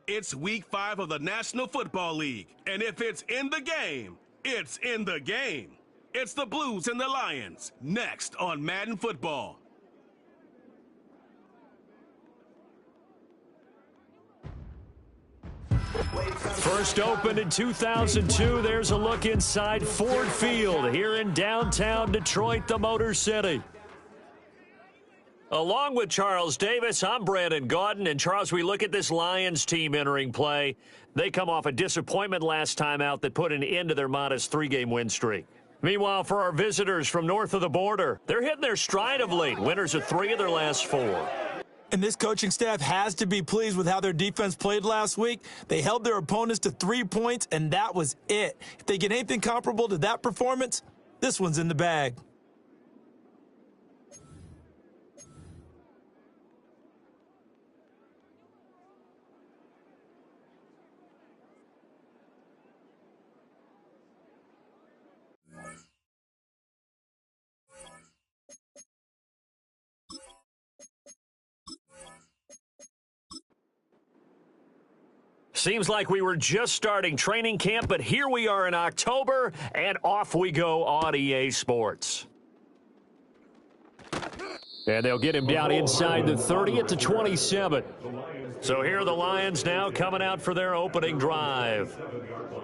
It's Week 5 of the National Football League, and if it's in the game, it's in the game. It's the Blues and the Lions, next on Madden Football. First opened in 2002, there's a look inside Ford Field here in downtown Detroit, the Motor City. Along with Charles Davis, I'm Brandon Gaudin. And Charles, we look at this Lions team entering play. They come off a disappointment last time out that put an end to their modest 3-game win streak. Meanwhile, for our visitors from north of the border, they're hitting their stride of late. Winners of 3 of their last 4. And this coaching staff has to be pleased with how their defense played last week. They held their opponents to 3 points, and that was it. If they get anything comparable to that performance, this one's in the bag. Seems like we were just starting training camp, but here we are in October, and off we go on EA Sports. And they'll get him down inside the 30 at the 27. So here are the Lions now coming out for their opening drive.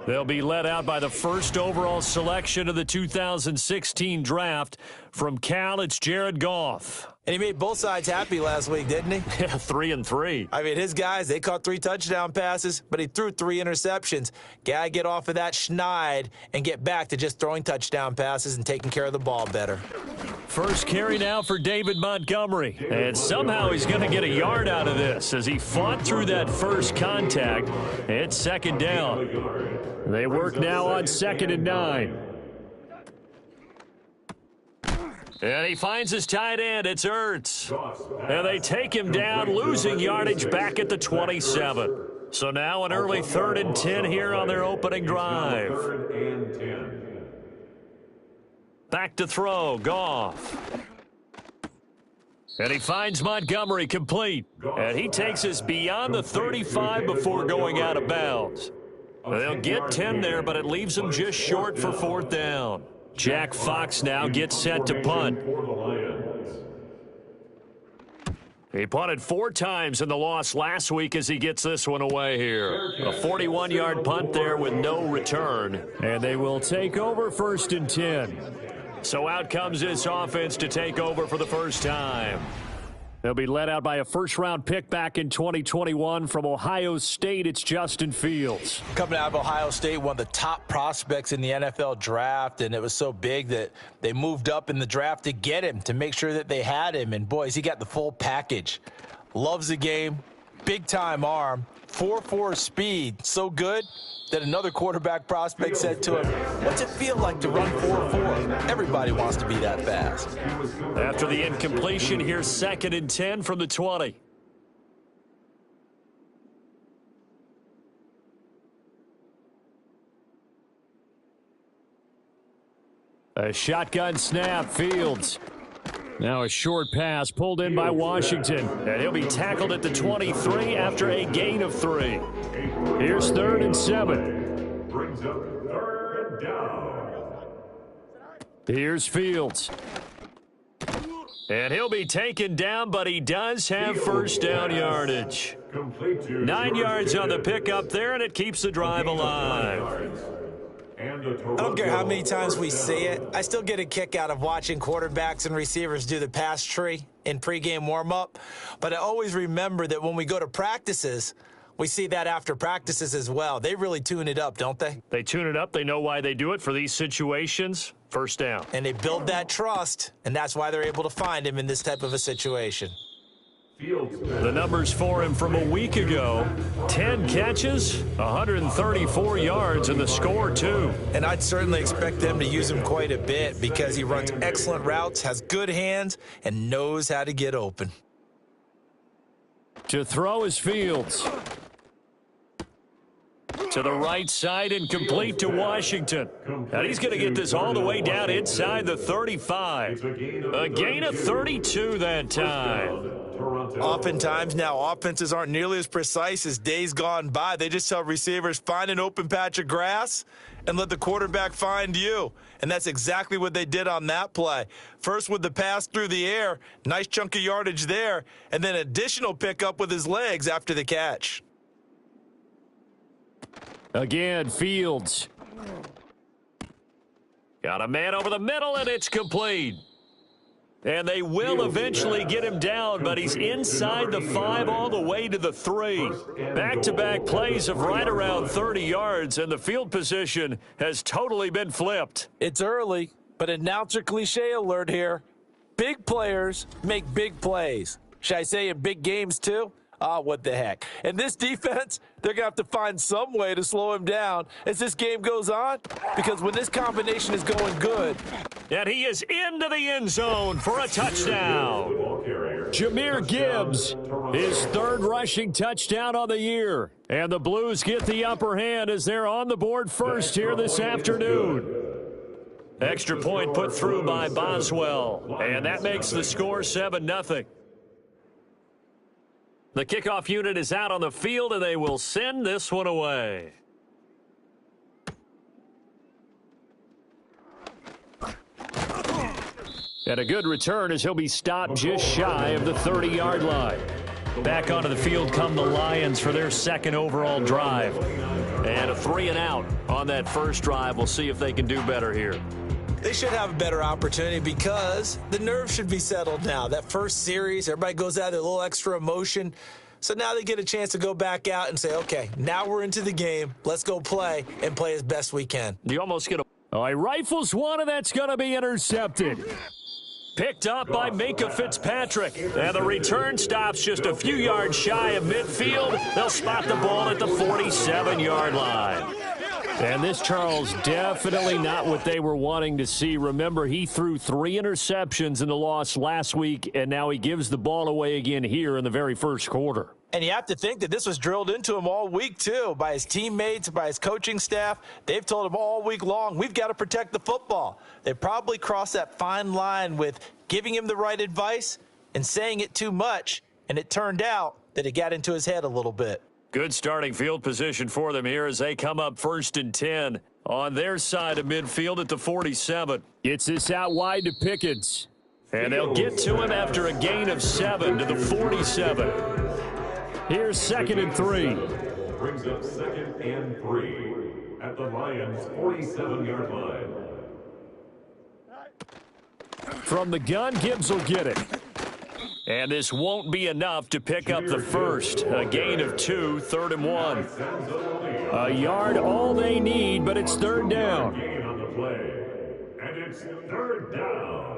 They'll be led out by the first overall selection of the 2016 draft. From Cal, it's Jared Goff. And he made both sides happy last week, didn't he? Yeah, 3-3. I mean, his guys, they caught 3 touchdown passes, but he threw 3 interceptions. Gotta get off of that schneid and get back to just throwing touchdown passes and taking care of the ball better. First carry now for David Montgomery. And somehow he's going to get a yard out of this as he fought through that first contact. It's second down. They work now on 2nd and 9. And he finds his tight end. It's Ertz. And they take him down, losing yardage back at the 27. So now an early 3rd and 10 here on their opening drive. Back to throw, Goff. And he finds Montgomery complete. And he takes us beyond the 35 before going out of bounds. They'll get 10 there, but it leaves them just short for 4th down. Jack Fox now gets set to punt. He punted 4 times in the loss last week as he gets this one away here. A 41-yard punt there with no return. And they will take over 1st and 10. So out comes this offense to take over for the first time. They'll be led out by a first-round pick back in 2021 from Ohio State. It's Justin Fields. Coming out of Ohio State, one of the top prospects in the NFL draft, and it was so big that they moved up in the draft to get him, to make sure that they had him. And, boys, he got the full package. Loves the game, big-time arm, 4.4 speed, so good that another quarterback prospect said to him, "What's it feel like to run 4.4? Everybody wants to be that fast." After the incompletion, here's 2nd and 10 from the 20. A shotgun snap, Fields. Now a short pass pulled in by Washington. And he'll be tackled at the 23 after a gain of 3. Here's 3rd and 7. Brings up 3rd down. Here's Fields. And he'll be taken down, but he does have first down yardage. 9 yards on the pickup there, and it keeps the drive alive. I don't care how many times we see it. I still get a kick out of watching quarterbacks and receivers do the pass tree in pregame warm-up. But I always remember that when we go to practices, we see that after practices as well. They really tune it up, don't they? They tune it up. They know why they do it for these situations. First down. And they build that trust, and that's why they're able to find him in this type of a situation. The numbers for him from a week ago: 10 catches, 134 yards, and the score, too. And I'd certainly expect them to use him quite a bit because he runs excellent routes, has good hands, and knows how to get open. To throw is Fields. To the right side and complete to Washington. And he's going to get this all the way down inside the 35. A gain of 32 that time. Oftentimes now, offenses aren't nearly as precise as days gone by. They just tell receivers, find an open patch of grass and let the quarterback find you. And that's exactly what they did on that play. First with the pass through the air, nice chunk of yardage there, and then additional pickup with his legs after the catch. Again, Fields. Got a man over the middle, and it's complete. And they will eventually get him down, but he's inside the 5 all the way to the 3. Back-to-back plays of right around 30 yards, and the field position has totally been flipped. It's early, but announcer cliche alert here. Big players make big plays. Should I say in big games too? What the heck. And this defense, they're going to have to find some way to slow him down as this game goes on, because when this combination is going good. And he is into the end zone for a touchdown. Jahmyr Gibbs, his 3rd rushing touchdown on the year. And the Blues get the upper hand as they're on the board first here this afternoon. Extra point put through by Boswell, and that makes the score 7-0. The kickoff unit is out on the field, and they will send this one away. And a good return as he'll be stopped just shy of the 30-yard line. Back onto the field come the Lions for their 2nd overall drive. And a 3-and-out on that first drive. We'll see if they can do better here. They should have a better opportunity because the nerves should be settled now. That first series, everybody goes out with a little extra emotion. So now they get a chance to go back out and say, okay, now we're into the game. Let's go play and play as best we can. You almost get he rifles one, and that's going to be intercepted. Picked up by Minkah Fitzpatrick. And the return stops just a few yards shy of midfield. They'll spot the ball at the 47-yard line. And this, Charles, definitely not what they were wanting to see. Remember, he threw 3 interceptions in the loss last week, and now he gives the ball away again here in the very first quarter. And you have to think that this was drilled into him all week, too, by his teammates, by his coaching staff. They've told him all week long, we've got to protect the football. They probably crossed that fine line with giving him the right advice and saying it too much, and it turned out that it got into his head a little bit. Good starting field position for them here as they come up 1st and 10 on their side of midfield at the 47. Gets this out wide to Pickens. And they'll get to him after a gain of 7 to the 47. Here's 2nd and 3. Brings up 2nd and 3 at the Lions' 47-yard line. From the gun, Gibbs will get it. And this won't be enough to pick up the first. A gain of 2, 3rd and 1. A yard all they need, but it's 3rd down. Gain on the play, and it's 3rd down.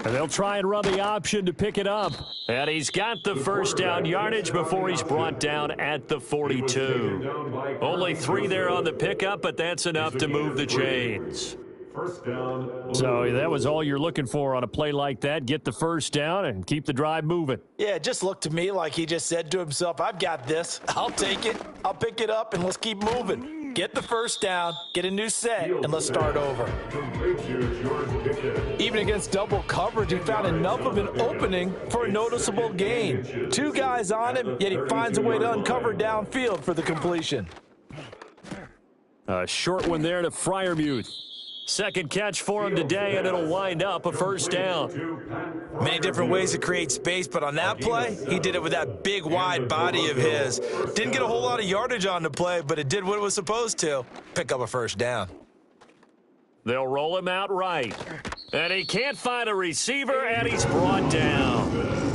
And they'll try and run the option to pick it up. And he's got the first down yardage before he's brought down at the 42. Only 3 there on the pickup, but that's enough to move the chains. First down. So that was all you're looking for on a play like that. Get the first down and keep the drive moving. Yeah, it just looked to me like he just said to himself, I've got this. I'll take it. I'll pick it up, and let's keep moving. Get the first down, get a new set, and let's start over. Even against double coverage, he found enough of an opening for a noticeable gain. 2 guys on him, yet he finds a way to uncover downfield for the completion. A short one there to Freiermuth. Second catch for him today, and it'll wind up a first down. Many different ways to create space, but on that play, he did it with that big, wide body of his. Didn't get a whole lot of yardage on the play, but it did what it was supposed to. Pick up a first down. They'll roll him out right. And he can't find a receiver, and he's brought down.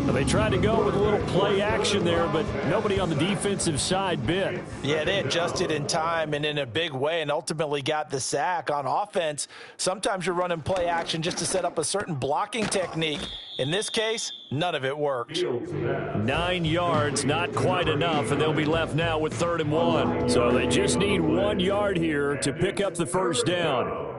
They tried to go with a little play action there, but nobody on the defensive side bit. Yeah, they adjusted in time and in a big way and ultimately got the sack. On offense, sometimes you're running play action just to set up a certain blocking technique. In this case, none of it worked. 9 yards, not quite enough, and they'll be left now with 3rd and 1. So they just need 1 yard here to pick up the first down.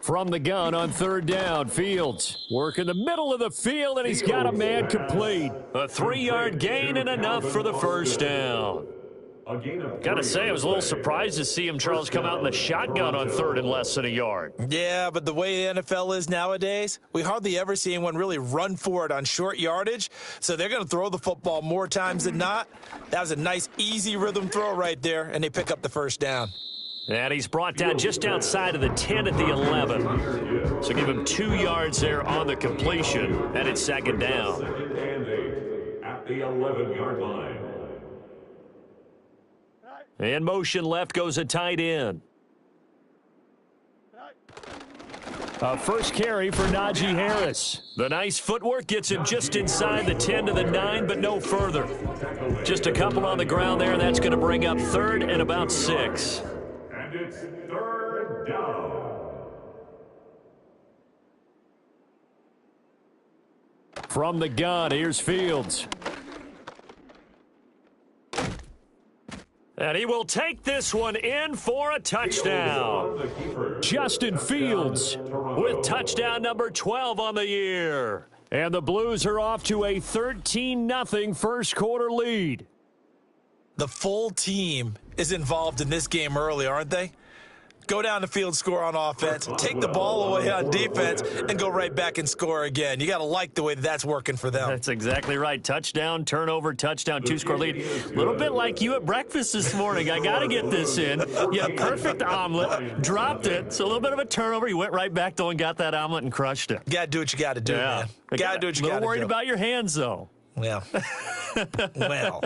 From the gun on 3rd down, Fields working the middle of the field, and he's got a man complete. A 3-yard gain and enough for the first down. A gain of Gotta 3 say, I was a little surprised to see him, Charles, come out in the shotgun on third and less than a yard. Yeah, but the way the NFL is nowadays, we hardly ever see anyone really run for it on short yardage. So they're going to throw the football more times than not. That was a nice, easy rhythm throw right there, and they pick up the first down. And he's brought down just outside of the 10 at the 11. So give him 2 yards there on the completion, and it's second down. Second and 8 at the 11-yard line. In motion left goes a tight end. First carry for Najee Harris. The nice footwork gets him just inside the 10 to the 9, but no further. Just a couple on the ground there, and that's going to bring up third and about 6. And it's third down. From the gun, here's Fields. And he will take this one in for a touchdown. Justin Fields With touchdown number 12 on the year. And the Blues are off to a 13-0 first quarter lead. The full team is involved in this game early, aren't they? Go down the field, score on offense, take the ball away on defense, and go right back and score again. You got to like the way that's working for them. That's exactly right. Touchdown, turnover, touchdown, 2-score lead. A little bit like you at breakfast this morning. I got to get this in. You had a perfect omelet, dropped it, so a little bit of a turnover. You went right back, though, and got that omelet and crushed it. You got to do what you got to do, man. You got to do what you got to do. A little worried about your hands, though. Yeah. Well.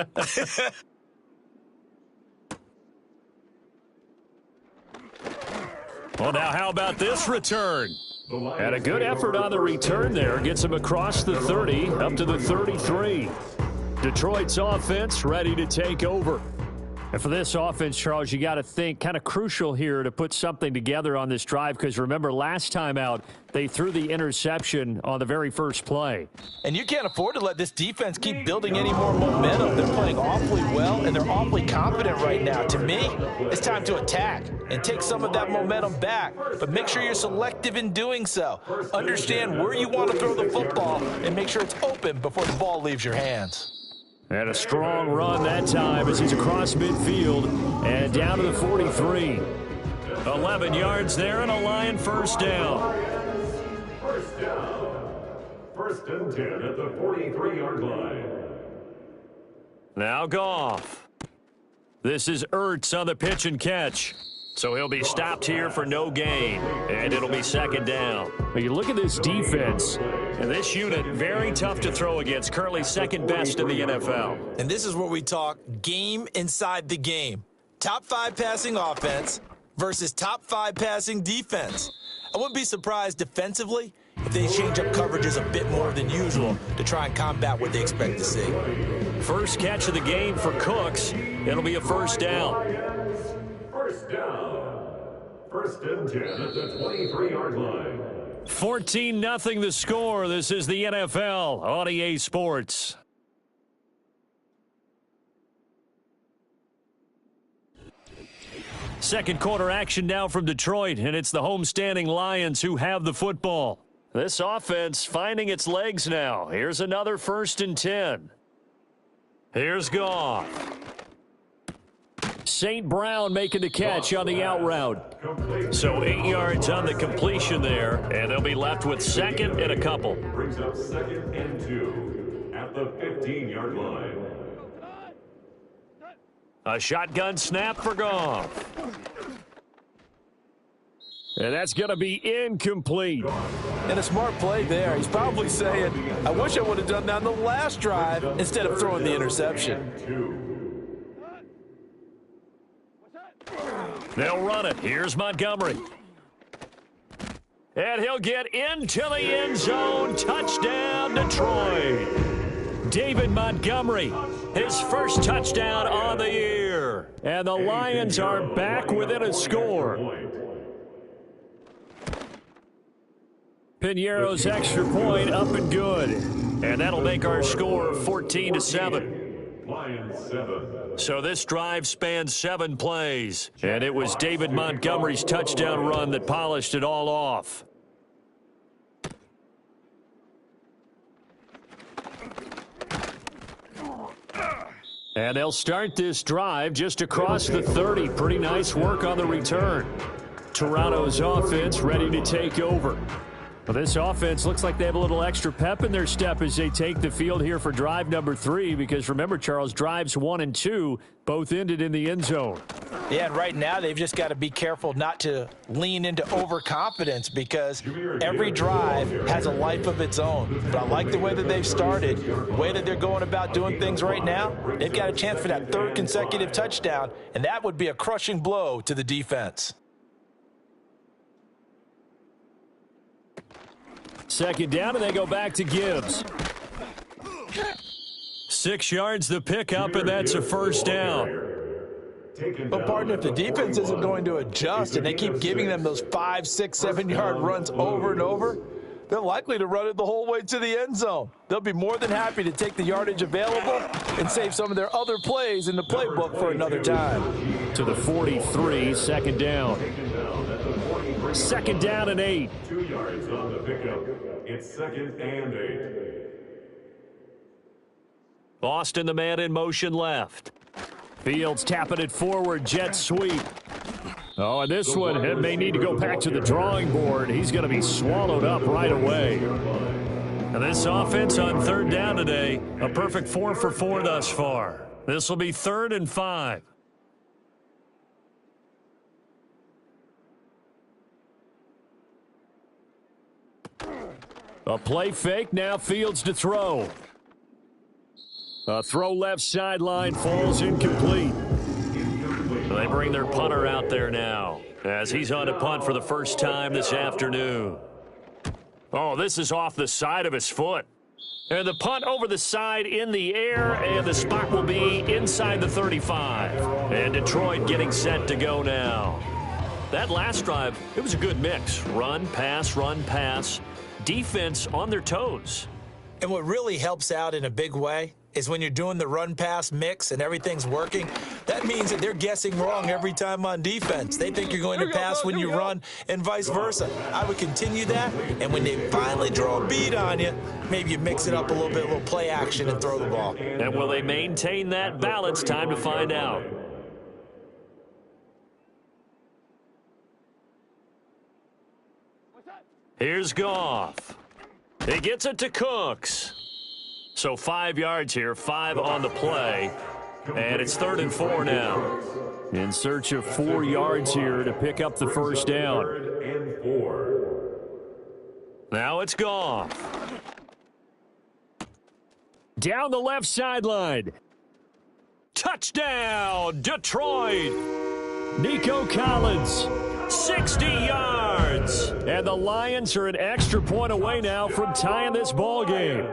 Well, now how about this return? And a good effort on the return there. Gets him across the 30, up to the 33. Detroit's offense ready to take over. And for this offense, Charles, you got to think kind of crucial here to put something together on this drive, because remember last time out, they threw the interception on the very first play. And you can't afford to let this defense keep building any more momentum. They're playing awfully well, and they're awfully confident right now. To me, it's time to attack and take some of that momentum back. But make sure you're selective in doing so. Understand where you want to throw the football and make sure it's open before the ball leaves your hands. And a strong run that time as he's across midfield and down to the 43. 11 yards there and a Lion first down. First down. First and 10 at the 43-yard line. Now Goff. This is Ertz on the pitch and catch. So he'll be stopped here for no gain, and it'll be second down. But you look at this defense. And this unit, very tough to throw against, currently second best in the NFL. And this is where we talk game inside the game. Top 5 passing offense versus top 5 passing defense. I wouldn't be surprised defensively if they change up coverages a bit more than usual to try and combat what they expect to see. First catch of the game for Cooks. It'll be a first down. First down. First and 10 at the 23-yard line. 14-0 the score. This is the NFL on EA Sports. Second quarter action now from Detroit, and it's the homestanding Lions who have the football. This offense finding its legs now. Here's another first and 10. Here's Goff. St. Brown making the catch on the out route. So 8 yards on the completion there, and they'll be left with second and a couple. Brings up second and 2 at the 15-yard line. A shotgun snap for Goff. And that's going to be incomplete. And a smart play there. He's probably saying, I wish I would have done that on the last drive instead of throwing the interception. They'll run it. Here's Montgomery. And he'll get into the end zone. Touchdown, Detroit. David Montgomery, his first touchdown on the year. And the Lions are back within a score. Piñeiro's extra point up and good. And that'll make our score 14-7. Lions 7. So this drive spans 7 plays, and it was David Montgomery's touchdown run that polished it all off. And they'll start this drive just across the 30. Pretty nice work on the return. Toronto's offense ready to take over. Well, this offense looks like they have a little extra pep in their step as they take the field here for drive number 3, because remember, Charles, drives 1 and 2 both ended in the end zone. Yeah, and right now they've just got to be careful not to lean into overconfidence, because every drive has a life of its own. But I like the way that they've started, the way that they're going about doing things right now. They've got a chance for that 3rd consecutive touchdown, and that would be a crushing blow to the defense. 2nd down, and they go back to Gibbs. 6 yards the pickup, and that's a 1st down. But, partner, if the defense isn't going to adjust and they keep giving them those 5, 6, 7-yard runs over and over, they're likely to run it the whole way to the end zone. They'll be more than happy to take the yardage available and save some of their other plays in the playbook for another time. To the 43, 2nd down. 2nd down and 8. 2 yards on the pickup. It's 2nd and 8. Boston, the man in motion left. Fields tapping it forward, jet sweep. Oh, and this one may need to go back to the drawing board. He's going to be swallowed up right away. And this offense on 3rd down today, a perfect 4 for 4 thus far. This will be 3rd and 5. A play fake, now Fields to throw. A throw left sideline, falls incomplete. They bring their punter out there now as he's on to punt for the first time this afternoon. Oh, this is off the side of his foot. And the punt over the side in the air, and the spot will be inside the 35. And Detroit getting set to go now. That last drive, it was a good mix. Run, pass. Defense on their toes. And what really helps out in a big way is when you're doing the run-pass mix and everything's working, that means that they're guessing wrong every time on defense. They think you're going to pass when you run and vice versa. I would continue that, and when they finally draw a beat on you, maybe you mix it up a little bit, a little play action, and throw the ball. And will they maintain that balance? Time to find out. Here's Goff. He gets it to Cooks. So 5 yards here, 5 on the play. And it's 3rd and 4 now. In search of 4 yards here to pick up the 1st down. 3rd and 4. Now it's Goff. Down the left sideline. Touchdown, Detroit. Nico Collins. 60 yards. And the Lions are an extra point away now from tying this ball game.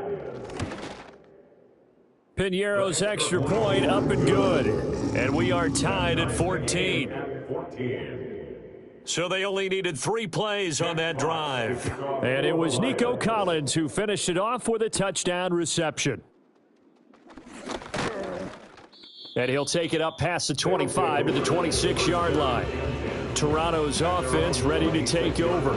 Piñeiro's extra point up and good. And we are tied at 14. So they only needed 3 plays on that drive. And it was Nico Collins who finished it off with a touchdown reception. And he'll take it up past the 25 to the 26-yard line. Toronto's offense ready to take over.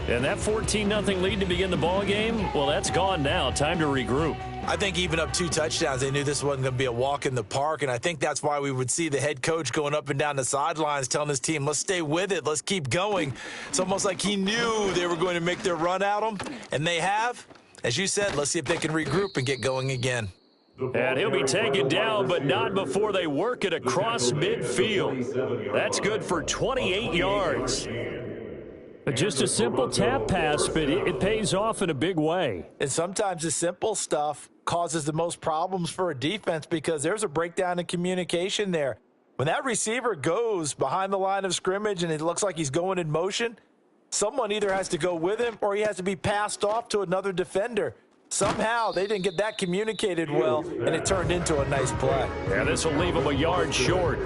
And that 14-0 lead to begin the ball game, well, that's gone now. Time to regroup. I think even up 2 touchdowns, they knew this wasn't going to be a walk in the park, and I think that's why we would see the head coach going up and down the sidelines telling his team, let's stay with it, let's keep going. It's almost like he knew they were going to make their run at him, and they have. As you said, let's see if they can regroup and get going again. And he'll be taken down, but not before they work it across midfield. That's good for 28 yards. Just a simple tap pass, but it pays off in a big way. And sometimes the simple stuff causes the most problems for a defense because there's a breakdown in communication there. When that receiver goes behind the line of scrimmage and it looks like he's going in motion, someone either has to go with him or he has to be passed off to another defender. Somehow they didn't get that communicated well, and it turned into a nice play. Yeah, this will leave him a yard short.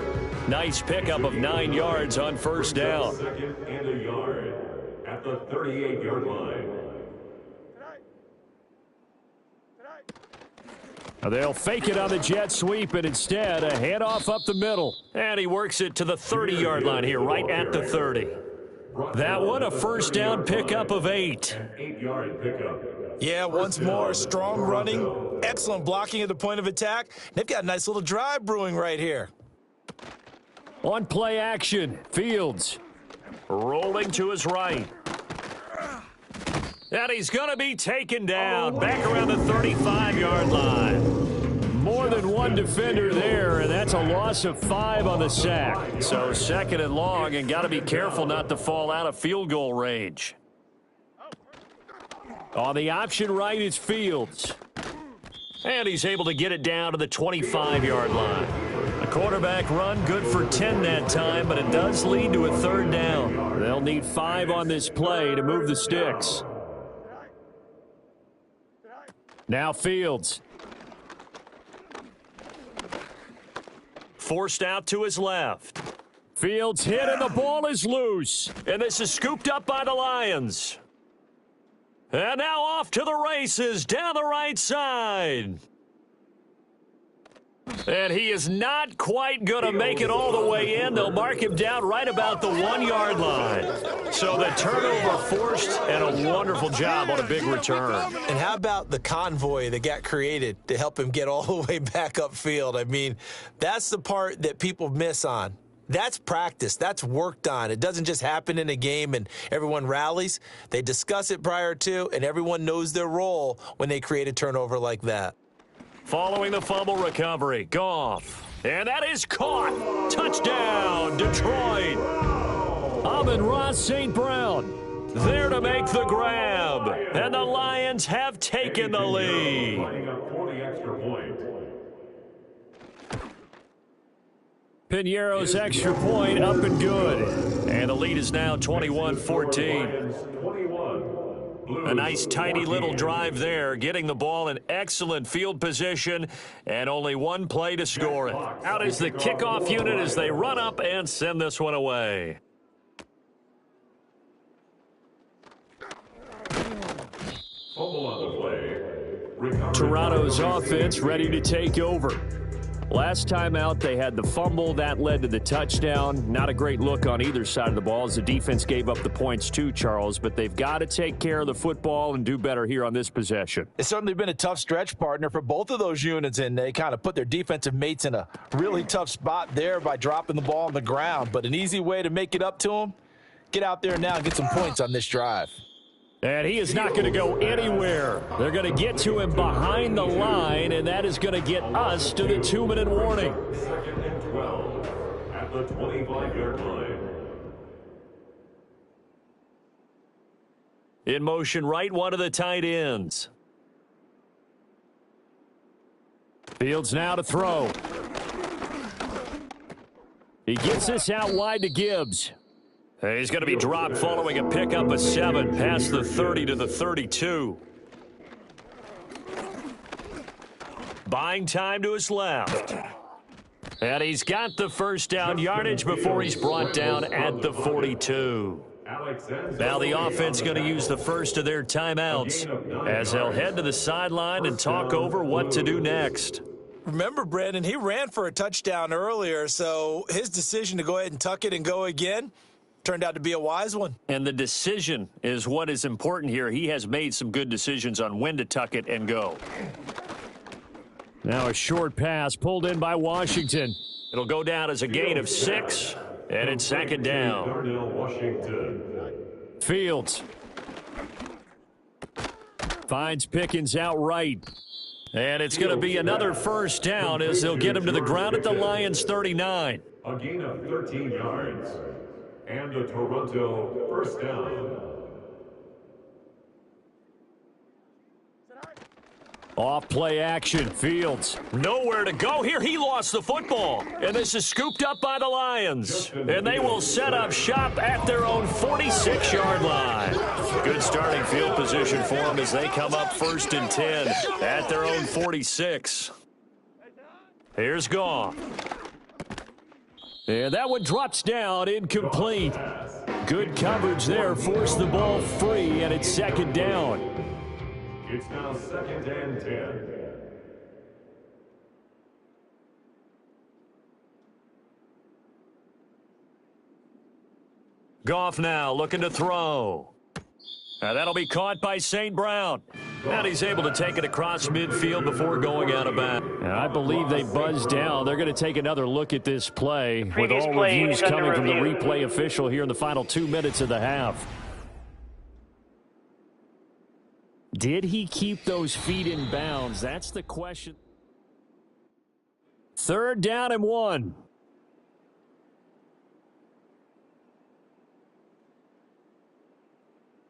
Nice pickup of 9 yards on 1st down. 2nd and a yard at the 38-yard line. They'll fake it on the jet sweep, and instead a handoff up the middle. And he works it to the 30-yard line here, right at the 30. That one, a 1st down pickup of 8. An 8-yard pickup. Yeah, once more, strong running, excellent blocking at the point of attack. They've got a nice little drive brewing right here. On play action, Fields. Rolling to his right. And he's going to be taken down back around the 35-yard line. More than one defender there, and that's a loss of 5 on the sack. So 2nd and long, and got to be careful not to fall out of field goal range. On the option right is Fields. And he's able to get it down to the 25-yard line. A quarterback run, good for 10 that time, but it does lead to a 3rd down. They'll need 5 on this play to move the sticks. Now Fields. Forced out to his left. Fields hit and the ball is loose. And this is scooped up by the Lions. And now off to the races down the right side. And he is not quite going to make it all the way in. They'll mark him down right about the 1-yard line. So the turnover forced, and a wonderful job on a big return. And how about the convoy that got created to help him get all the way back upfield? I mean, that's the part that people miss on. That's practice. That's worked on. It doesn't just happen in a game and everyone rallies. They discuss it prior to, and everyone knows their role when they create a turnover like that. Following the fumble recovery, Goff. And that is caught. Touchdown, Detroit. Amon-Ra St. Brown. There to make the grab. And the Lions have taken the lead. Piñeiro's extra point up and good. And the lead is now 21-14. A nice, tidy little drive there, getting the ball in excellent field position, and only one play to score it. Out is the kickoff unit as they run up and send this one away. Toronto's offense ready to take over. Last time out, they had the fumble. That led to the touchdown. Not a great look on either side of the ball as the defense gave up the points too, Charles. But they've got to take care of the football and do better here on this possession. It's certainly been a tough stretch, partner, for both of those units, and they kind of put their defensive mates in a really tough spot there by dropping the ball on the ground. But an easy way to make it up to them, get out there now and get some points on this drive. And he is not going to go anywhere. They're going to get to him behind the line, and that is going to get us to the 2-minute warning. 2nd and 12 at the 25-yard line. In motion right, one of the tight ends. Fields now to throw. He gets this out wide to Gibbs. He's going to be dropped following a pickup of 7 past the 30 to the 32. Buying time to his left. And he's got the 1st down yardage before he's brought down at the 42. Now the offense going to use the first of their timeouts as they'll head to the sideline and talk over what to do next. Remember, Brandon, he ran for a touchdown earlier, so his decision to go ahead and tuck it and go again turned out to be a wise one. And the decision is what is important here. He has made some good decisions on when to tuck it and go. Now a short pass pulled in by Washington. It'll go down as a gain of 6, and it's 2nd down. Fields finds Pickens outright. And it's going to be another 1st down as they'll get him to the ground at the Lions' 39. A gain of 13 yards. And a Toronto 1st down. Off play action, Fields. Nowhere to go here. He lost the football. And this is scooped up by the Lions. And they will set up shop at their own 46-yard line. Good starting field position for them as they come up 1st and 10 at their own 46. Here's Goff. And that one drops down, incomplete. Good coverage there, forced the ball free, and it's 2nd down. It's now 2nd and 10. Goff now looking to throw. Now that'll be caught by St. Brown. And he's able to take it across midfield before going out of bounds. And I believe they buzzed down. They're going to take another look at this play with all play reviews is under coming from the review. replay official here in the final 2 minutes of the half. Did he keep those feet in bounds? That's the question. 3rd down and 1.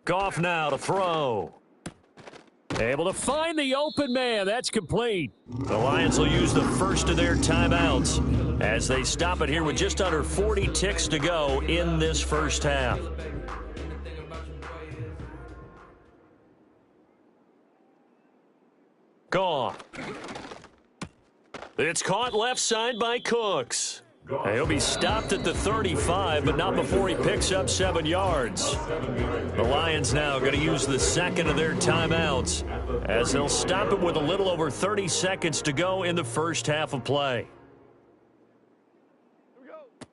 Goff now to throw. Able to find the open man. That's complete. The Lions will use the first of their timeouts as they stop it here with just under 40 ticks to go in this first half. Goff. It's caught left side by Cooks. He'll be stopped at the 35, but not before he picks up 7 yards. The Lions now going to use the second of their timeouts as they'll stop it with a little over 30 seconds to go in the first half of play.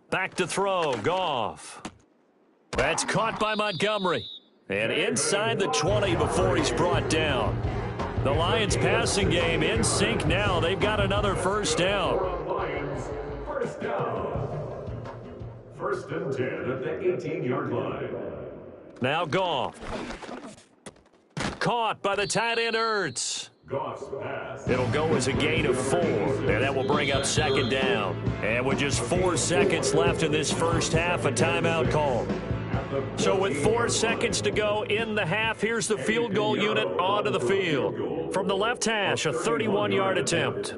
Back to throw, Goff. That's caught by Montgomery. And inside the 20 before he's brought down. The Lions passing game in sync now. They've got another first down. Lions, first down. 1st and 10 at the 18-yard line. Now Goff. Caught by the tight end Ertz. Goff's pass. It'll go as a gain of 4. And that will bring up 2nd down. And with just 4 seconds left in this first half, a timeout call. So with 4 seconds to go in the half, here's the field goal unit onto the field. From the left hash, a 31-yard attempt.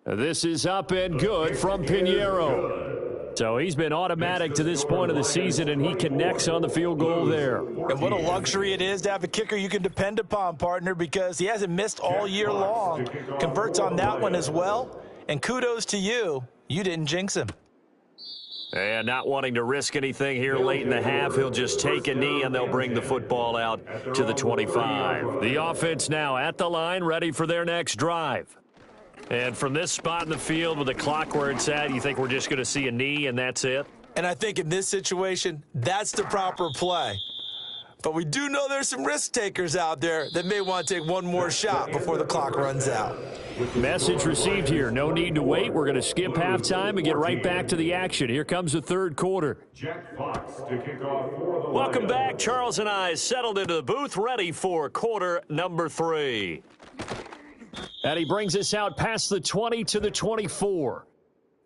This is up and good from Pinheiro. So he's been automatic to this point of the season, and he connects on the field goal there. And what a luxury it is to have a kicker you can depend upon, partner, because he hasn't missed all year long. Converts on that one as well. And kudos to you. You didn't jinx him. And not wanting to risk anything here late in the half, he'll just take a knee and they'll bring the football out to the 25. The offense now at the line, ready for their next drive. And from this spot in the field with the clock where it's at, you think we're just going to see a knee and that's it? And I think in this situation, that's the proper play. But we do know there's some risk takers out there that may want to take one more shot before the clock runs out. Message received here. No need to wait. We're going to skip halftime and get right back to the action. Here comes the 3rd quarter. Jack Fox to kick off for the Welcome Lions. back. Charles and I settled into the booth, ready for quarter number 3. And he brings us out past the 20 to the 24.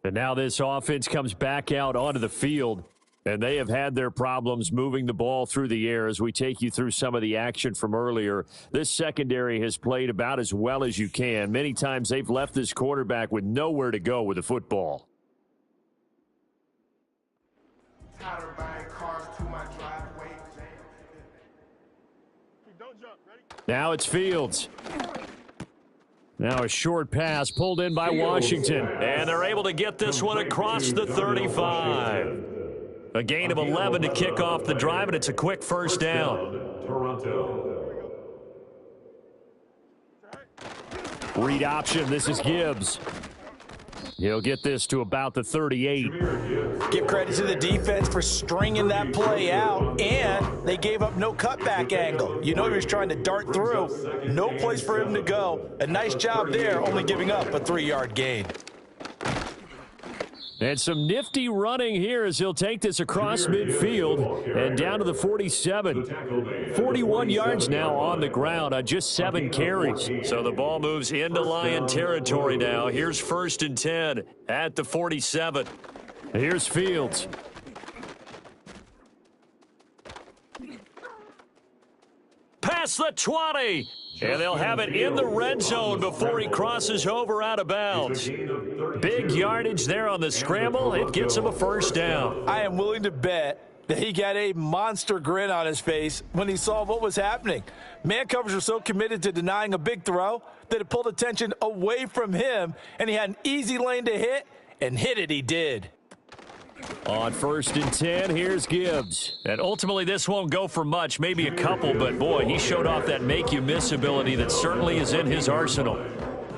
And now this offense comes back out onto the field. And they have had their problems moving the ball through the air as we take you through some of the action from earlier. This secondary has played about as well as you can. Many times they've left this quarterback with nowhere to go with the football. Now it's Fields. Now a short pass pulled in by Washington. And they're able to get this one across the 35. A gain of 11 to kick off the drive, and it's a quick first down. Toronto. Read option. This is Gibbs. He'll get this to about the 38. Give credit to the defense for stringing that play out, and they gave up no cutback angle. You know he was trying to dart through. No place for him to go. A nice job there, only giving up a 3-yard gain. And some nifty running here as he'll take this across midfield and down to the 47. 41 yards now on the ground on just 7 carries. So the ball moves into Lion territory now. Here's 1st and 10 at the 47. Here's Fields. Past the 20. And they'll have it in the red zone before he crosses over out of bounds. Big yardage there on the scramble. It gets him a first down. I am willing to bet that he got a monster grin on his face when he saw what was happening. Man coverage were so committed to denying a big throw that it pulled attention away from him, and he had an easy lane to hit, and hit it he did. On 1st and 10, here's Gibbs. And ultimately, this won't go for much, maybe a couple, but boy, he showed off that make-you-miss ability that certainly is in his arsenal.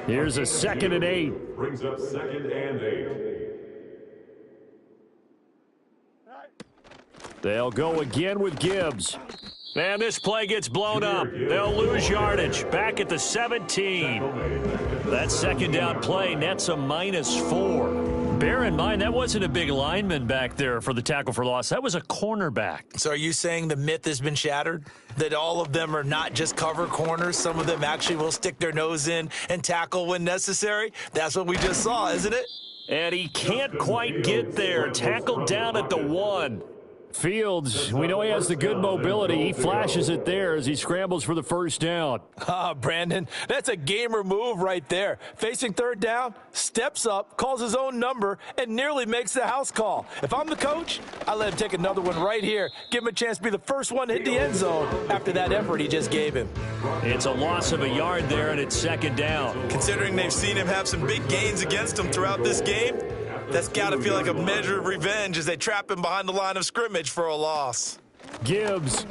Here's a 2nd and 8. Brings up 2nd and 8. They'll go again with Gibbs. And this play gets blown up. They'll lose yardage. Back at the 17. That second down play nets a -4. Bear in mind, that wasn't a big lineman back there for the tackle for loss. That was a cornerback. So are you saying the myth has been shattered? That all of them are not just cover corners? Some of them actually will stick their nose in and tackle when necessary? That's what we just saw, isn't it? And he can't quite get there. Tackled down at the 1. Fields, we know he has the good mobility. He flashes it there as he scrambles for the first down. Brandon, that's a gamer move right there. Facing third down, steps up, calls his own number, and nearly makes the house call. If I'm the coach, I let him take another one right here. Give him a chance to be the first one to hit the end zone after that effort he just gave him. It's a loss of a yard there, and it's second down. Considering they've seen him have some big gains against him throughout this game, that's got to feel like a measure of revenge as they trap him behind the line of scrimmage for a loss. Gibbs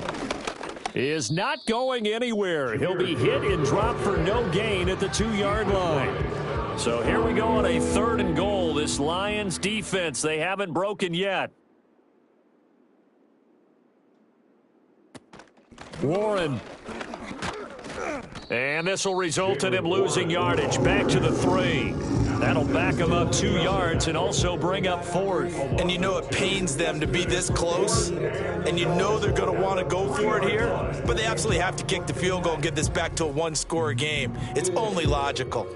is not going anywhere. He'll be hit and dropped for no gain at the 2-yard line. So here we go on a 3rd and goal. This Lions defense, they haven't broken yet. Warren. And this will result in him losing yardage. Back to the 3. That'll back him up 2 yards and also bring up 4th. And you know it pains them to be this close, and you know they're going to want to go for it here, but they absolutely have to kick the field goal and get this back to a 1-score game. It's only logical.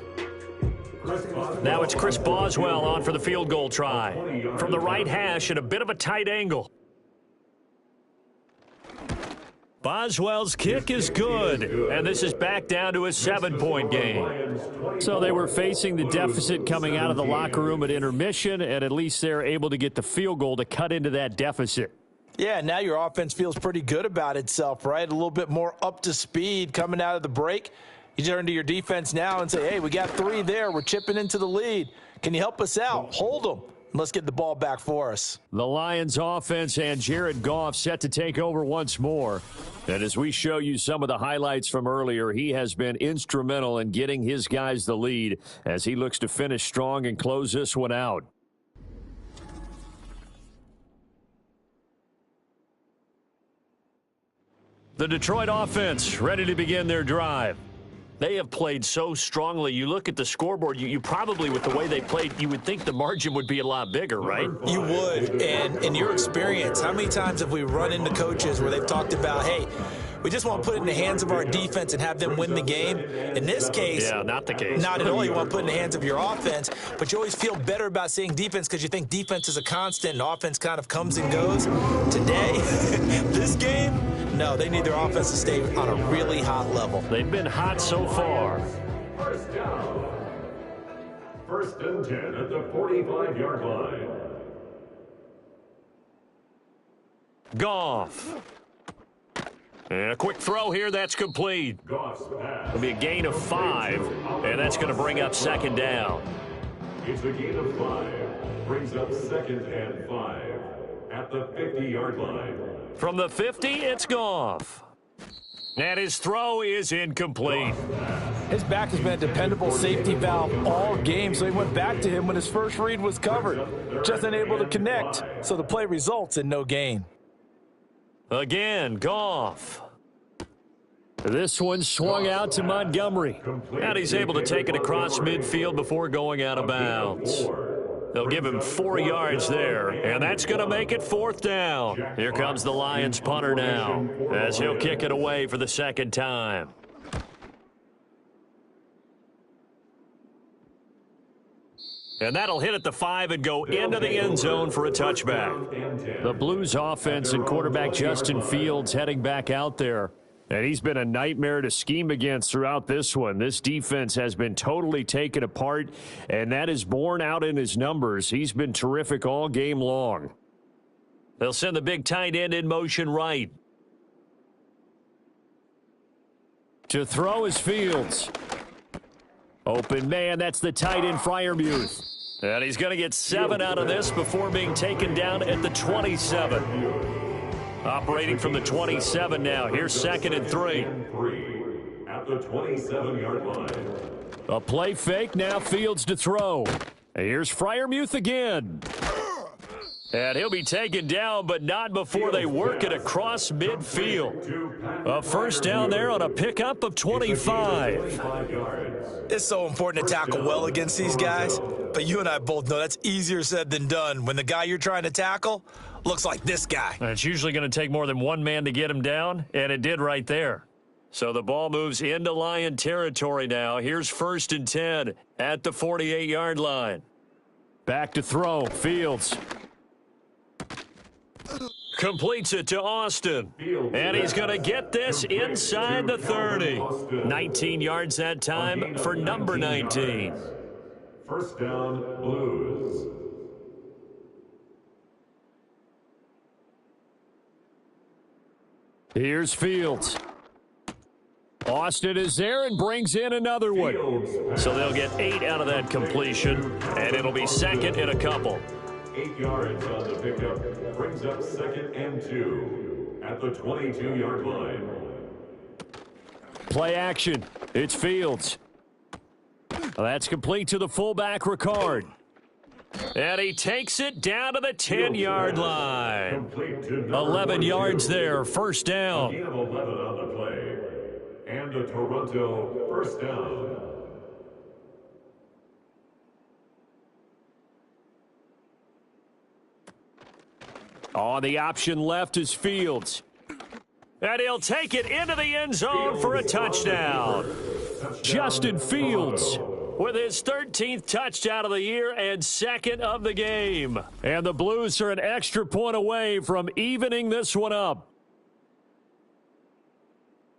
Now it's Chris Boswell on for the field goal try. From the right hash at a bit of a tight angle. Boswell's kick is good, and this is back down to a 7-point game. So they were facing the deficit coming out of the locker room at intermission, and at least they're able to get the field goal to cut into that deficit. Yeah, now your offense feels pretty good about itself, right? A little bit more up to speed coming out of the break. You turn to your defense now and say, hey, we got 3 there. We're chipping into the lead. Can you help us out? Hold them. Let's get the ball back for us. The Lions offense and Jared Goff set to take over once more. And as we show you some of the highlights from earlier, he has been instrumental in getting his guys the lead as he looks to finish strong and close this one out. The Detroit offense ready to begin their drive. They have played so strongly. You look at the scoreboard, you probably, with the way they played, you would think the margin would be a lot bigger, right? You would. And in your experience, how many times have we run into coaches where they've talked about, hey, we just want to put it in the hands of our defense and have them win the game? In this case, yeah, not the case. Not at all. You want to put it in the hands of your offense, but you always feel better about saying defense because you think defense is a constant and offense kind of comes and goes. Today, this game, no, they need their offense to stay on a really hot level. They've been hot so far. First down. 1st and 10 at the 45-yard line. Goff. And a quick throw here, that's complete. It'll be a gain of 5, and that's going to bring up 2nd down. It's a gain of 5. Brings up 2nd and 5 at the 50-yard line. From the 50, it's Goff. And his throw is incomplete. His back has been a dependable safety valve all game, so he went back to him when his first read was covered. Just unable to connect, so the play results in no gain. Again, Goff. This one swung out to Montgomery. And he's able to take it across midfield before going out of bounds. They'll give him 4 yards there, and that's going to make it 4th down. Here comes the Lions punter now, as he'll kick it away for the 2nd time. And that'll hit at the 5 and go into the end zone for a touchback. The Blues offense and quarterback Justin Fields heading back out there. And he's been a nightmare to scheme against throughout this one. This defense has been totally taken apart, and that is borne out in his numbers. He's been terrific all game long. They'll send the big tight end in motion right. To throw is Fields. Open man, that's the tight end Freiermuth. And he's going to get 7 out of this before being taken down at the 27. Operating from the 27 now. Here's 2nd and 3. At the 27-yard line. A play fake, now Fields to throw. And here's Freiermuth again. And he'll be taken down, but not before they work it across midfield. A first down there on a pickup of 25. It's so important to tackle well against these guys, but you and I both know that's easier said than done when the guy you're trying to tackle looks like this guy. And it's usually going to take more than one man to get him down, and it did right there. So the ball moves into Lion territory now. Here's 1st and 10 at the 48-yard line. Back to throw, Fields. Completes it to Austin. And he's going to get this inside the 30. 19 yards that time for number 19. First down, Blues. Here's Fields. Austin is there and brings in another one. So they'll get 8 out of that completion, and it'll be second and a couple. 8 yards on the pickup brings up 2nd and 2 at the 22-yard line. Play action. It's Fields. That's complete to the fullback, Ricard. And he takes it down to the 10-yard line. 11 yards there, first down. Gain of 11 on the play. And a Toronto first down. On the option left is Fields. And he'll take it into the end zone for a touchdown. Justin Fields with his 13th touchdown of the year and second of the game. And the Blues are an extra point away from evening this one up.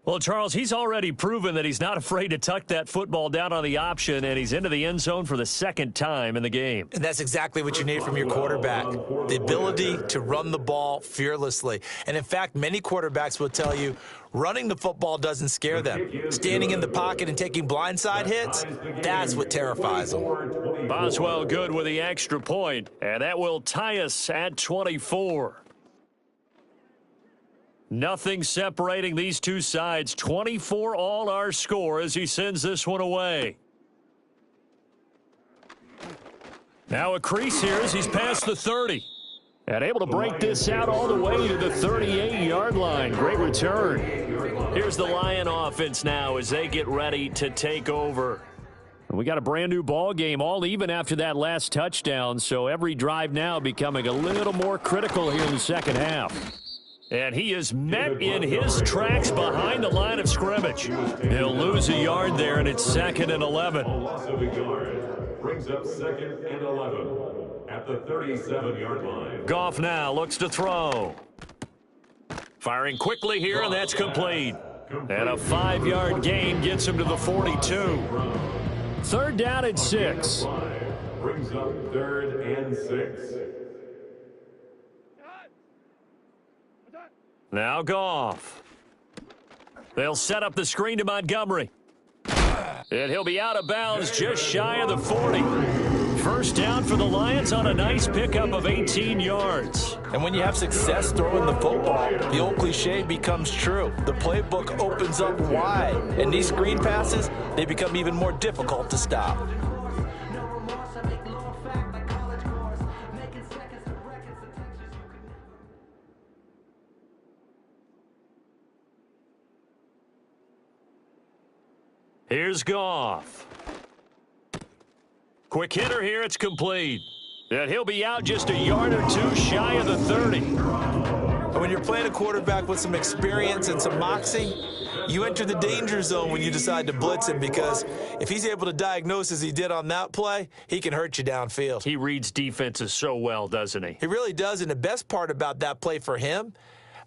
Well, Charles, he's already proven that he's not afraid to tuck that football down on the option, and he's into the end zone for the second time in the game. And that's exactly what you need from your quarterback, the ability to run the ball fearlessly. And, in fact, many quarterbacks will tell you running the football doesn't scare them. Standing in the pocket and taking blindside hits, that's what terrifies them. Boswell good with the extra point, and that will tie us at 24. Nothing separating these two sides. 24 all our score as he sends this one away. Now a crease here as he's past the 30. And able to break this out all the way to the 38-yard line. Great return. Here's the Lion offense now as they get ready to take over. We got a brand new ball game, all even after that last touchdown. So every drive now becoming a little more critical here in the second half. And he is met in his tracks behind the line of scrimmage. He'll lose a yard there, and it's 2nd and 11. A loss of a yard brings up 2nd and 11 at the 37-yard line. Goff now looks to throw. Firing quickly here, and that's complete. And a 5-yard gain gets him to the 42. Third down and 6. Brings up 3rd and 6. Now Goff. They'll set up the screen to Montgomery. And he'll be out of bounds just shy of the 40. First down for the Lions on a nice pickup of 18 yards. And when you have success throwing the football, the old cliche becomes true. The playbook opens up wide. And these screen passes, they become even more difficult to stop. Here's Goff. Quick hitter here, it's complete. And he'll be out just a yard or two shy of the 30. And when you're playing a quarterback with some experience and some moxie, you enter the danger zone when you decide to blitz him, because if he's able to diagnose as he did on that play, he can hurt you downfield. He reads defenses so well, doesn't he? He really does, and the best part about that play for him,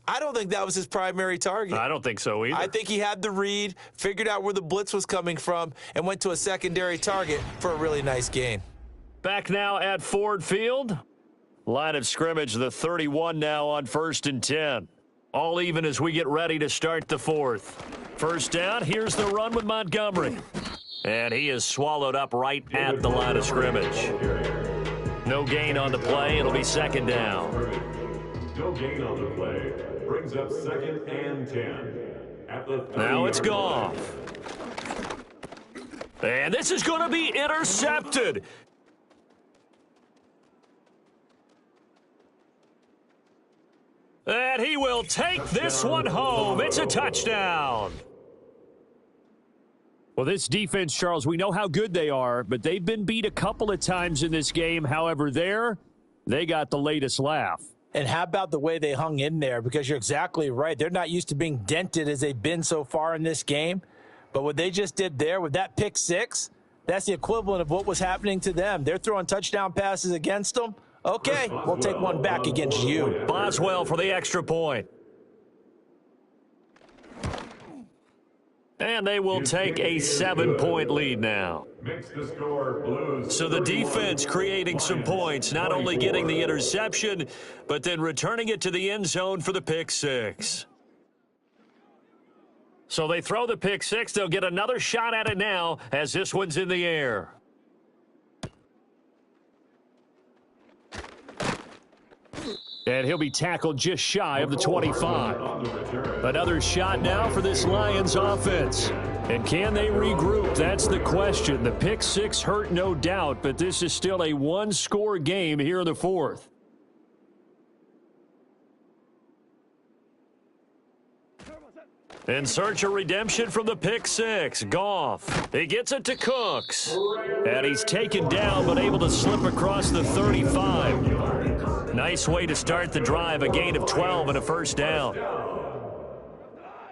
I don't think that was his primary target. I don't think so either. I think he had the read, figured out where the blitz was coming from, and went to a secondary target for a really nice gain. Back now at Ford Field. Line of scrimmage, the 31 now on 1st and 10. All even as we get ready to start the 4th. First down, here's the run with Montgomery. And he is swallowed up right at the line of scrimmage. No gain on the play. It'll be 2nd down. No gain on the play. Brings up 2nd and 10. At the now it's Goff. And this is going to be intercepted. And he will take this one home. It's a touchdown. Well, this defense, Charles, we know how good they are, but they've been beat a couple of times in this game. However, they got the latest laugh. And how about the way they hung in there? Because you're exactly right. They're not used to being dented as they've been so far in this game. But what they just did there with that pick six, that's the equivalent of what was happening to them. They're throwing touchdown passes against them. Okay, we'll take one back against you. Boswell for the extra point. And they will take a 7-point lead now. So the defense creating some points, not only getting the interception, but then returning it to the end zone for the pick six. So they throw the pick six. They'll get another shot at it now as this one's in the air. And he'll be tackled just shy of the 25. Another shot now for this Lions offense. And can they regroup? That's the question. The pick six hurt, no doubt, but this is still a one-score game here in the fourth. In search of redemption from the pick six. Goff. He gets it to Cooks. And he's taken down but able to slip across the 35. Nice way to start the drive. A gain of 12 and a first down.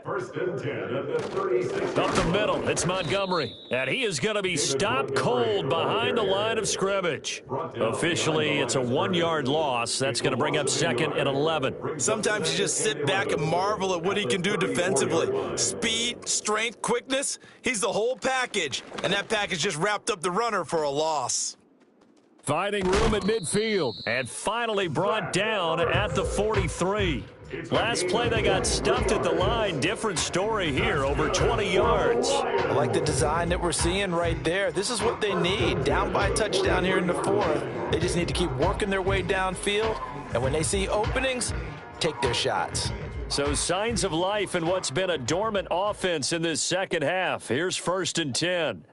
First and 10 at the 36. Up the middle, it's Montgomery. And he is going to be stopped cold behind the line of scrimmage. Officially, it's a 1-yard loss. That's going to bring up second and 11. Sometimes you just sit back and marvel at what he can do defensively. Speed, strength, quickness, he's the whole package. And that package just wrapped up the runner for a loss. Finding room at midfield. And finally brought down at the 43. Last play, they got stuffed at the line. Different story here, over 20 yards. I like the design that we're seeing right there. This is what they need. Down by a touchdown here in the fourth. They just need to keep working their way downfield. And when they see openings, take their shots. So signs of life in what's been a dormant offense in this second half. Here's first and 10.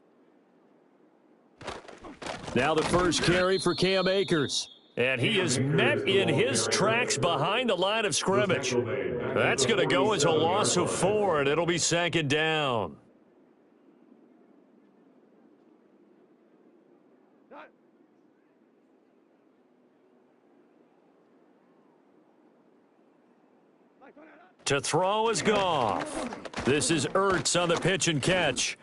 Now the first carry for Cam Akers. And he is met in his tracks behind the line of scrimmage. That's going to go as a loss of 4, and it'll be second down. To throw is Goff. This is Ertz on the pitch and catch.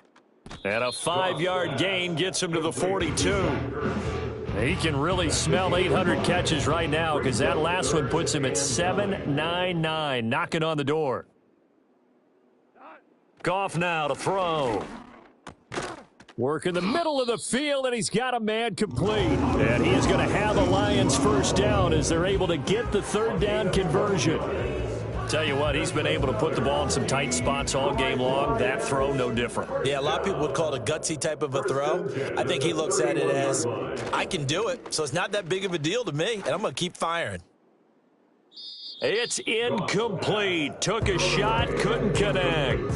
And a 5-yard gain gets him to the 42. He can really smell 800 catches right now because that last one puts him at 799, knocking on the door. Goff now to throw. Work in the middle of the field, and he's got a man complete. And he is going to have a Lions first down as they're able to get the third down conversion. Tell you what, he's been able to put the ball in some tight spots all game long. That throw, no different. Yeah, a lot of people would call it a gutsy type of a throw. I think he looks at it as, I can do it, so it's not that big of a deal to me, and I'm going to keep firing. It's incomplete. Took a shot, couldn't connect.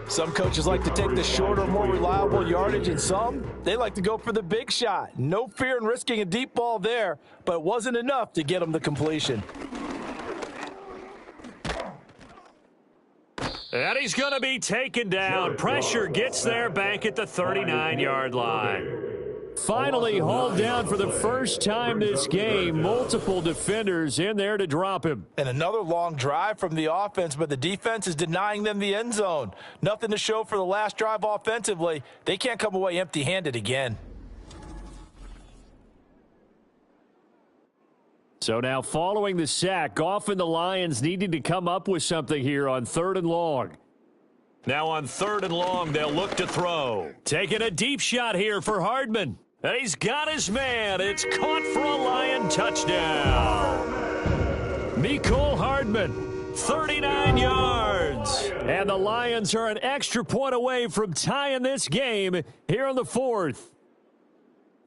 Some coaches like to take the shorter, more reliable yardage, and some, they like to go for the big shot. No fear in risking a deep ball there, but it wasn't enough to get him the completion. And he's going to be taken down. Pressure gets there back at the 39-yard line. Finally hauled down for the first time this game. Multiple defenders in there to drop him. And another long drive from the offense, but the defense is denying them the end zone. Nothing to show for the last drive offensively. They can't come away empty-handed again. So now following the sack, Goff and the Lions needing to come up with something here on 3rd and long. Now on 3rd and long, they'll look to throw. Taking a deep shot here for Hardman. And he's got his man. It's caught for a Lion touchdown. Mecole Hardman, 39 yards. And the Lions are an extra point away from tying this game here in the fourth.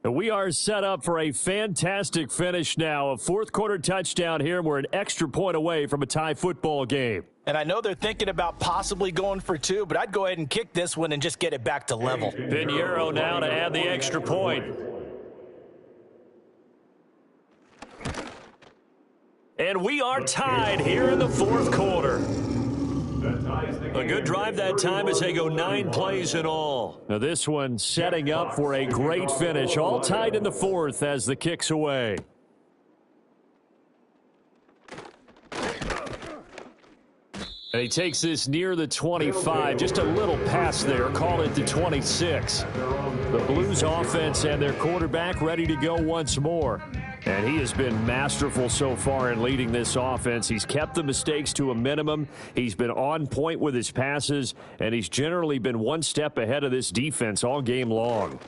We are set up for a fantastic finish now. A fourth-quarter touchdown here, and we're an extra point away from a tie football game. And I know they're thinking about possibly going for 2, but I'd go ahead and kick this one and just get it back to level. Pinheiro now to add the extra point. And we are tied here in the fourth quarter. A good drive that time as they go 9 plays in all. Now this one setting up for a great finish. All tied in the fourth as the kick's away. And he takes this near the 25. Just a little pass there. Call it the 26. The Blues offense and their quarterback ready to go once more. And he has been masterful so far in leading this offense. He's kept the mistakes to a minimum. He's been on point with his passes. And he's generally been one step ahead of this defense all game long.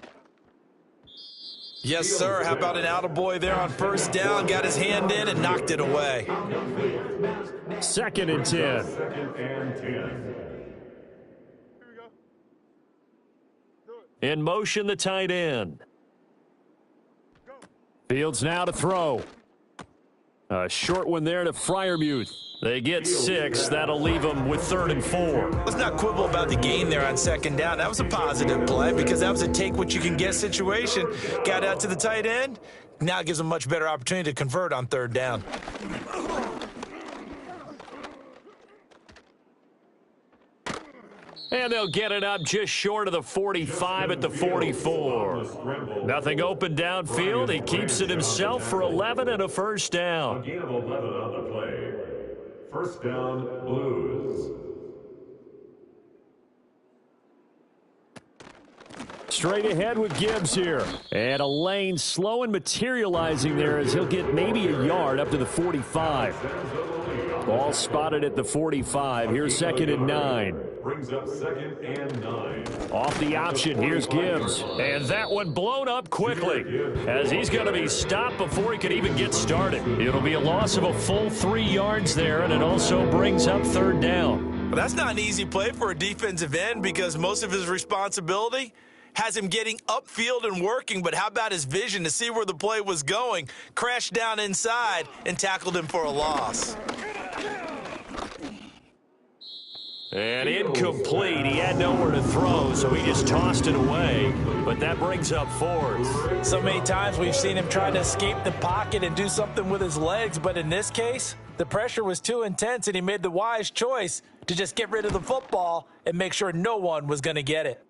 Yes, sir. How about an attaboy there on first down? Got his hand in and knocked it away. 2nd and 10. In motion, the tight end. Fields now to throw. A short one there to Freiermuth. They get 6. That'll leave them with 3rd and 4. Let's not quibble about the gain there on 2nd down. That was a positive play because that was a take-what-you-can-get situation. Got out to the tight end. Now it gives them a much better opportunity to convert on 3rd down. And they'll get it up just short of the 45 at the 44. Nothing open downfield. He keeps it himself for 11 and a first down. A gain of 11 on the play. First down, Blues. Straight ahead with Gibbs here. And a lane slow and materializing there as he'll get maybe a yard up to the 45. Ball spotted at the 45. Here's 2nd and 9. Brings up 2nd and 9. Off the option, here's Gibbs. And that one blown up quickly as he's going to be stopped before he can even get started. It'll be a loss of a full 3 yards there, and it also brings up 3rd down. Well, that's not an easy play for a defensive end because most of his responsibility has him getting upfield and working, but how about his vision to see where the play was going? Crashed down inside and tackled him for a loss. And incomplete. He had nowhere to throw, so he just tossed it away. But that brings up 4th. So many times we've seen him try to escape the pocket and do something with his legs, but in this case, the pressure was too intense, and he made the wise choice to just get rid of the football and make sure no one was going to get it.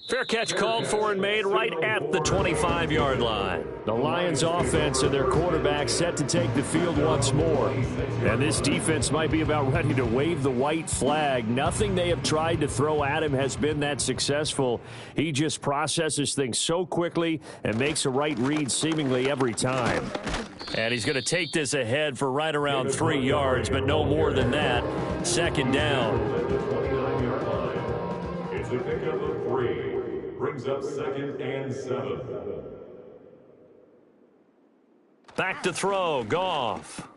Fair catch called for and made right at the 25-yard line. The Lions offense and their quarterback set to take the field once more. And this defense might be about ready to wave the white flag. Nothing they have tried to throw at him has been that successful. He just processes things so quickly and makes a right read seemingly every time. And he's going to take this ahead for right around 3 yards, but no more than that. 2nd down. It's a pickup of 3. Brings up 2nd and 7. Back to throw. Goff.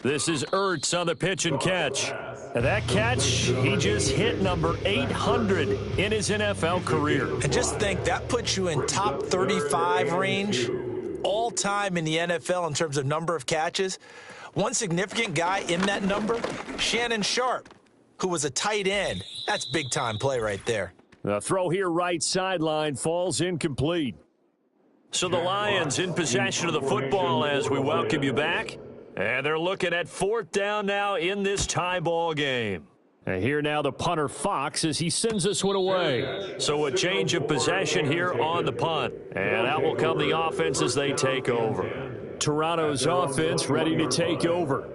This is Ertz on the pitch and catch. And that catch, he just hit number 800 in his NFL career. And just think, that puts you in top 35 range all time in the NFL in terms of number of catches. One significant guy in that number, Shannon Sharp, who was a tight end. That's big-time play right there. The throw here right sideline falls incomplete. So the Lions in possession of the football as we welcome you back. And they're looking at 4th down now in this tie ball game. And here now the punter Fox as he sends this one away. So a change of possession here on the punt. And out will come the offense as they take over. Toronto's offense ready to take over.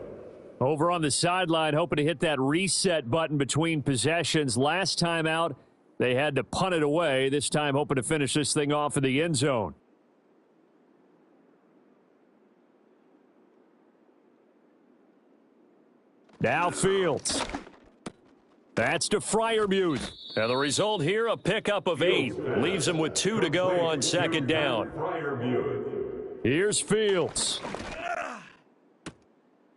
Over on the sideline, hoping to hit that reset button between possessions. Last time out, they had to punt it away. This time, hoping to finish this thing off in the end zone. Now Fields. That's to Freiermuth. And the result here, a pickup of 8. Leaves him with 2 to go on 2nd down. Here's Fields.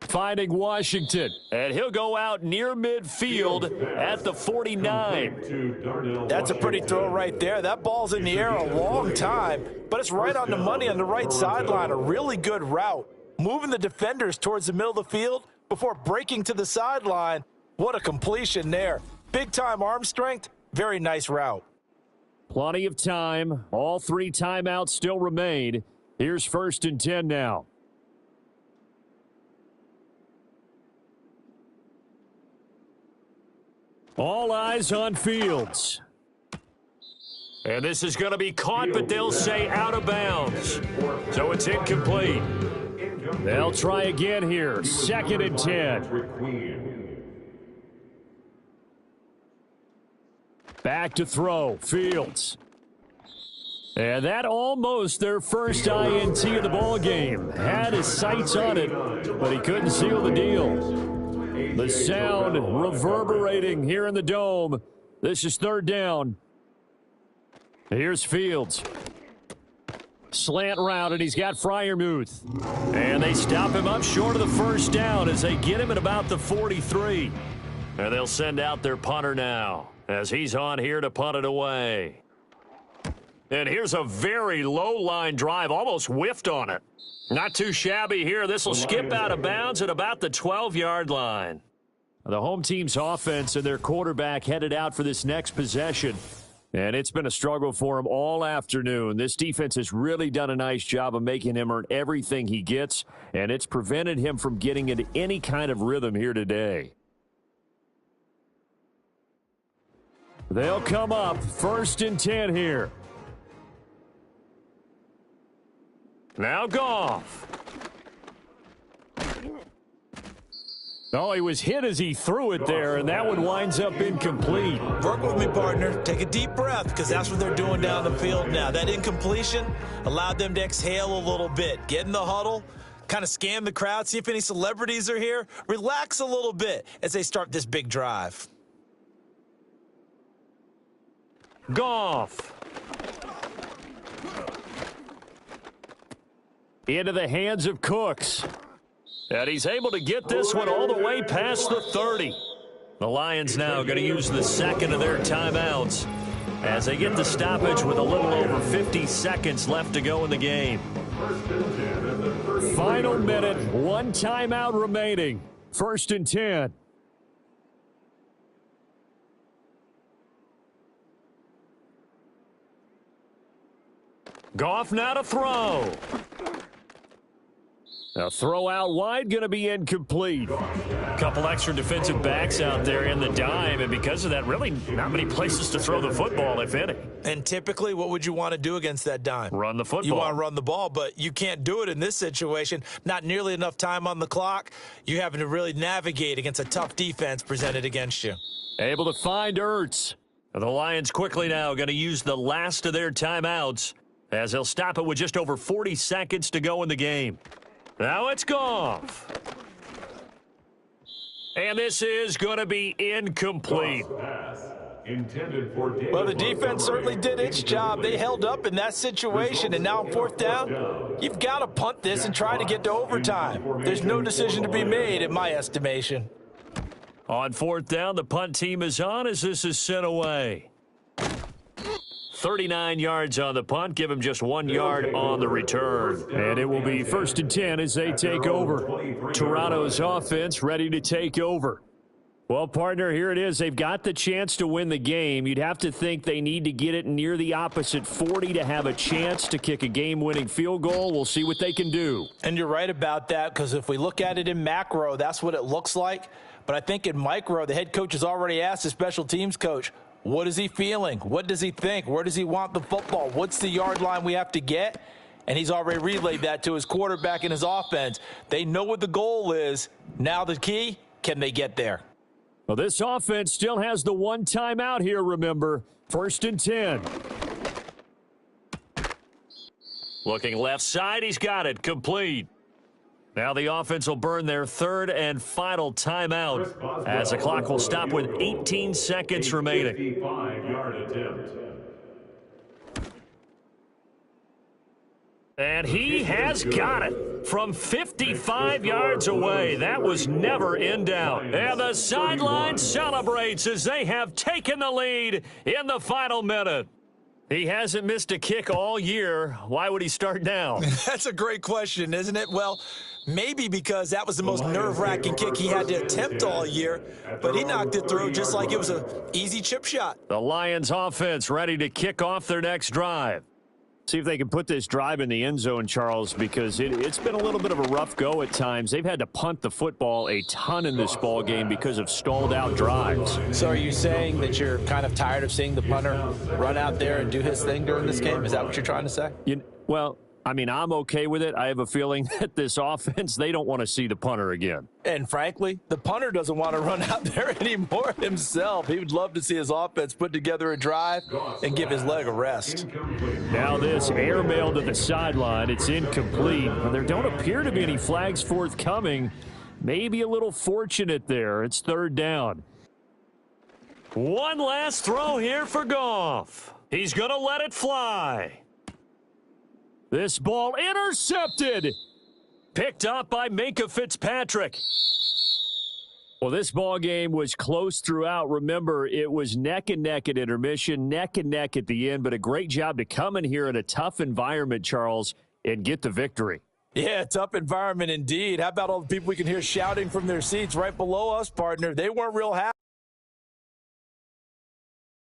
Finding Washington. And he'll go out near midfield at the 49. That's a pretty throw right there. That ball's in the air a long time, but it's right on the money on the right sideline. A really good route. Moving the defenders towards the middle of the field before breaking to the sideline. What a completion there. Big-time arm strength. Very nice route. Plenty of time. All 3 timeouts still remain. Here's 1st and 10 now. All eyes on Fields. And this is going to be caught, but they'll say out of bounds. So it's incomplete. They'll try again here. 2nd and 10. Back to throw. Fields. And that almost their first INT of the ball game. Had his sights on it, but he couldn't seal the deal. The sound reverberating here in the dome. This is 3rd down. Here's Fields. Slant route, and he's got Freiermuth. And they stop him up short of the first down as they get him at about the 43. And they'll send out their punter now as he's on here to punt it away. And here's a very low-line drive, almost whiffed on it. Not too shabby here. This will skip out of bounds at about the 12-yard line. The home team's offense and their quarterback headed out for this next possession. And it's been a struggle for him all afternoon. This defense has really done a nice job of making him earn everything he gets, and it's prevented him from getting into any kind of rhythm here today. They'll come up 1st and 10 here. Now Goff. Oh, he was hit as he threw it there, and that one winds up incomplete. Work with me, partner. Take a deep breath, because that's what they're doing down the field now. That incompletion allowed them to exhale a little bit. Get in the huddle, kind of scan the crowd, see if any celebrities are here. Relax a little bit as they start this big drive. Goff. Into the hands of Cooks. And he's able to get this one all the way past the 30. The Lions now going to use the 2nd of their timeouts as they get the stoppage with a little over 50 seconds left to go in the game. Final minute, 1 timeout remaining. 1st and 10. Goff now to throw. A throw out wide, going to be incomplete. Couple extra defensive backs out there in the dime, and because of that, really not many places to throw the football, if any. And typically, what would you want to do against that dime? Run the football. You want to run the ball, but you can't do it in this situation. Not nearly enough time on the clock. You're having to really navigate against a tough defense presented against you. Able to find Ertz. The Lions quickly now going to use the last of their timeouts as they'll stop it with just over 40 seconds to go in the game. Now it's Goff. And this is going to be incomplete. Well, the defense certainly did its job. They held up in that situation, and now on 4th down, you've got to punt this and try to get to overtime. There's no decision to be made, in my estimation. On 4th down, the punt team is on as this is sent away. 39 yards on the punt, give him just 1 yard on the return. And it will be 1st and 10 as they take over. Toronto's offense ready to take over. Well, partner, here it is. They've got the chance to win the game. You'd have to think they need to get it near the opposite 40 to have a chance to kick a game-winning field goal. We'll see what they can do. And you're right about that, because if we look at it in macro, that's what it looks like. But I think in micro, the head coach has already asked the special teams coach, what is he feeling? What does he think? Where does he want the football? What's the yard line we have to get? And he's already relayed that to his quarterback and his offense. They know what the goal is. Now the key, can they get there? Well, this offense still has the 1 timeout here, remember. 1st and 10. Looking left side, he's got it, complete. Now the offense will burn their 3rd and final timeout as the clock will stop with 18 seconds remaining. 55-yard attempt. And he has got it from 55 yards away. That was never in doubt. And the sideline celebrates as they have taken the lead in the final minute. He hasn't missed a kick all year. Why would he start now? That's a great question, isn't it? Well, maybe because that was the most nerve-wracking kick he had to attempt all year, but he knocked it through just like it was an easy chip shot. The Lions offense ready to kick off their next drive. See if they can put this drive in the end zone, Charles, because it's been a little bit of a rough go at times. They've had to punt the football a ton in this ball game because of stalled-out drives. So are you saying that you're kind of tired of seeing the punter run out there and do his thing during this game? Is that what you're trying to say? Well, I mean, I'm okay with it. I have a feeling that this offense, they don't want to see the punter again. And frankly, the punter doesn't want to run out there anymore himself. He would love to see his offense put together a drive and give his leg a rest. Now this airmail to the sideline. It's incomplete. There don't appear to be any flags forthcoming. Maybe a little fortunate there. It's third down. One last throw here for Goff. He's going to let it fly. This ball intercepted. Picked up by Minkah Fitzpatrick. Well, this ball game was close throughout. Remember, it was neck and neck at intermission, neck and neck at the end, but a great job to come in here in a tough environment, Charles, and get the victory. Yeah, tough environment indeed. How about all the people we can hear shouting from their seats right below us, partner? They weren't real happy.